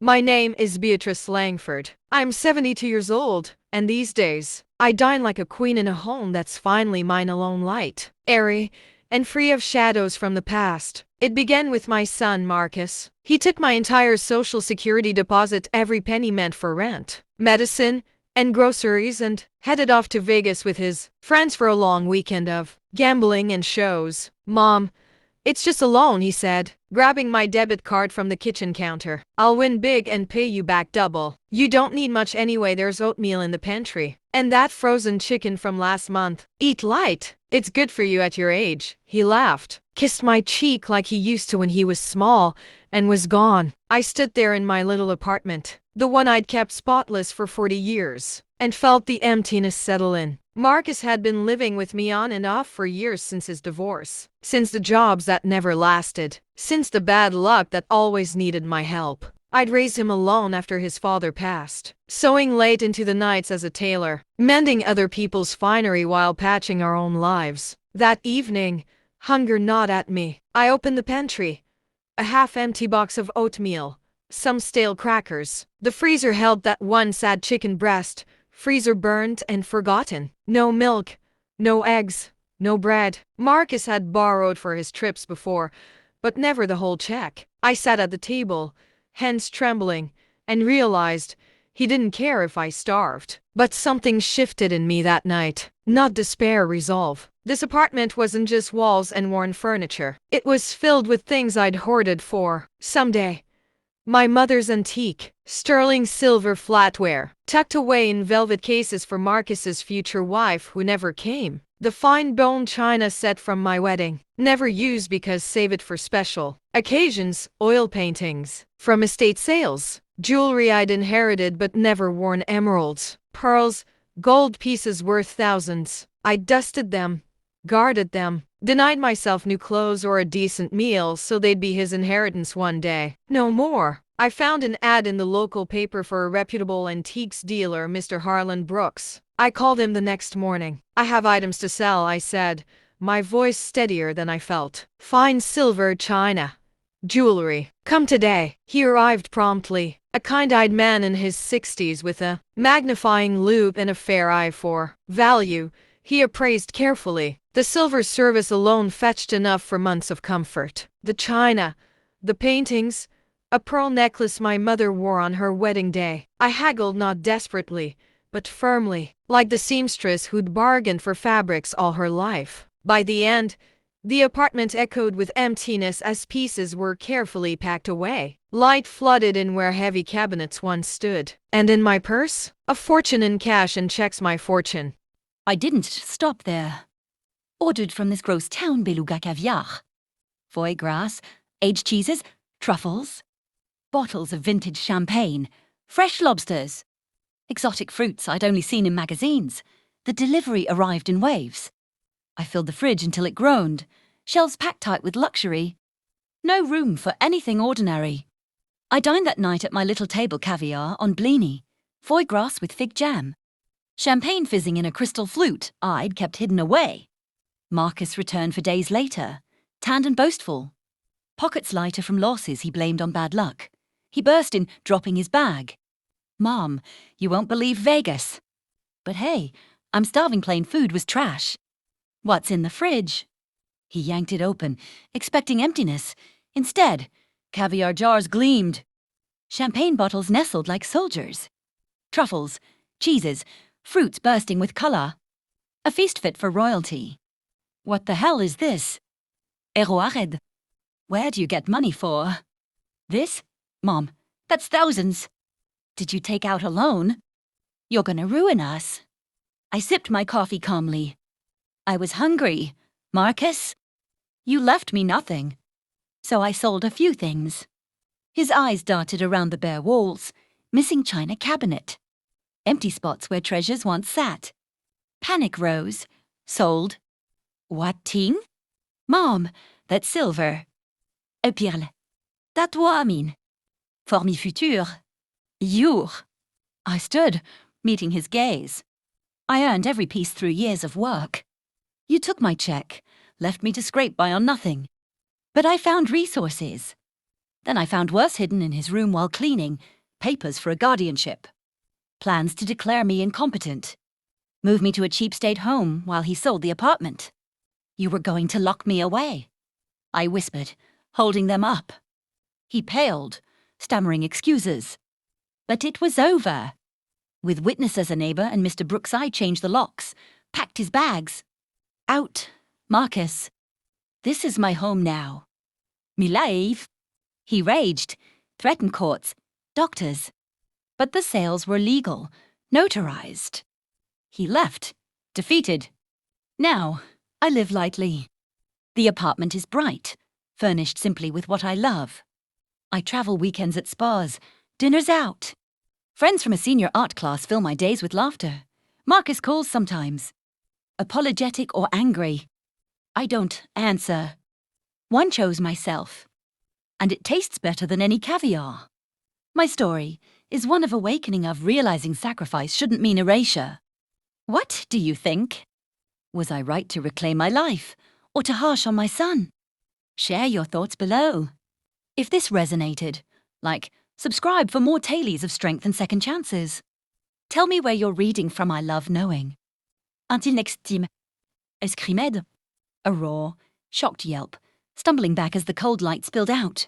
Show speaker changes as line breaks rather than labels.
My name is Beatrice Langford. I'm 72 years old, and these days, I dine like a queen in a home that's finally mine alone light, airy, and free of shadows from the past. It began with my son, Marcus. He took my entire social security deposit, every penny meant for rent, medicine, and groceries, and headed off to Vegas with his friends for a long weekend of gambling and shows. Mom, it's just a loan, he said, grabbing my debit card from the kitchen counter. I'll win big and pay you back double. You don't need much anyway, there's oatmeal in the pantry. And that frozen chicken from last month. Eat light. It's good for you at your age. He laughed, kissed my cheek like he used to when he was small, and was gone. I stood there in my little apartment, the one I'd kept spotless for 40 years, and felt the emptiness settle in. Marcus had been living with me on and off for years, since his divorce, since the jobs that never lasted, since the bad luck that always needed my help. I'd raised him alone after his father passed, sewing late into the nights as a tailor, mending other people's finery while patching our own lives. That evening, hunger gnawed at me. I opened the pantry. A half-empty box of oatmeal, some stale crackers. The freezer held that one sad chicken breast, freezer burned and forgotten. No milk, no eggs, no bread. Marcus had borrowed for his trips before, but never the whole check. I sat at the table, hands trembling, and realized he didn't care if I starved. But something shifted in me that night. Not despair, resolve. This apartment wasn't just walls and worn furniture. It was filled with things I'd hoarded for someday. My mother's antique, sterling silver flatware, tucked away in velvet cases for Marcus's future wife who never came. The fine bone china set from my wedding, never used because save it for special occasions. Oil paintings from estate sales, jewelry I'd inherited but never worn, emeralds, pearls, gold pieces worth thousands. I dusted them, guarded them, denied myself new clothes or a decent meal so they'd be his inheritance one day. No more. I found an ad in the local paper for a reputable antiques dealer, Mr. Harlan Brooks. I called him the next morning. I have items to sell, I said, my voice steadier than I felt. Fine silver, china, jewelry. Come today. He arrived promptly, a kind-eyed man in his 60s with a magnifying loupe and a fair eye for value. He appraised carefully. The silver service alone fetched enough for months of comfort. The china, the paintings, a pearl necklace my mother wore on her wedding day. I haggled, not desperately, but firmly, like the seamstress who'd bargained for fabrics all her life. By the end, the apartment echoed with emptiness as pieces were carefully packed away. Light flooded in where heavy cabinets once stood. And in my purse, a fortune in cash and checks, my fortune.
I didn't stop there. Ordered from this gross town beluga caviar. Foie gras, aged cheeses, truffles, bottles of vintage champagne, fresh lobsters, exotic fruits I'd only seen in magazines. The delivery arrived in waves. I filled the fridge until it groaned, shelves packed tight with luxury. No room for anything ordinary. I dined that night at my little table caviar on blini, foie gras with fig jam, champagne fizzing in a crystal flute I'd kept hidden away. Marcus returned for days later, tanned and boastful. Pockets lighter from losses he blamed on bad luck. He burst in, dropping his bag. Mom, you won't believe Vegas. But hey, I'm starving, plain food was trash. What's in the fridge? He yanked it open, expecting emptiness. Instead, caviar jars gleamed. Champagne bottles nestled like soldiers. Truffles, cheeses, fruits bursting with color. A feast fit for royalty. What the hell is this? Eroared. Where do you get money for? This? Mom, that's thousands. Did you take out a loan? You're gonna ruin us. I sipped my coffee calmly. I was hungry. Marcus? You left me nothing. So I sold a few things. His eyes darted around the bare walls. Missing china cabinet. Empty spots where treasures once sat. Panic rose. Sold. What ting? Mom, that's silver. Pirle. Tatwa amin. Formi futur. Your. I stood, meeting his gaze. I earned every piece through years of work. You took my check, left me to scrape by on nothing. But I found resources. Then I found worse hidden in his room while cleaning, papers for a guardianship. Plans to declare me incompetent. Move me to a cheap state home while he sold the apartment. You were going to lock me away, I whispered, holding them up. He paled, stammering excuses. But it was over. With witness as a neighbour and Mr. Brooks, I changed the locks, packed his bags. Out, Marcus. This is my home now. Me life. He raged, threatened courts, doctors. But the sales were legal, notarized. He left, defeated. Now, I live lightly. The apartment is bright, furnished simply with what I love. I travel weekends at spas, dinners out. Friends from a senior art class fill my days with laughter. Marcus calls sometimes. Apologetic or angry. I don't answer. One chose myself. And it tastes better than any caviar. My story is one of awakening, of realizing sacrifice shouldn't mean erasure. What do you think? Was I right to reclaim my life, or to harsh on my son? Share your thoughts below. If this resonated, like, subscribe for more tales of strength and second chances. Tell me where you're reading from. I love knowing. Until next time. Escrimed. A raw, shocked yelp, stumbling back as the cold light spilled out.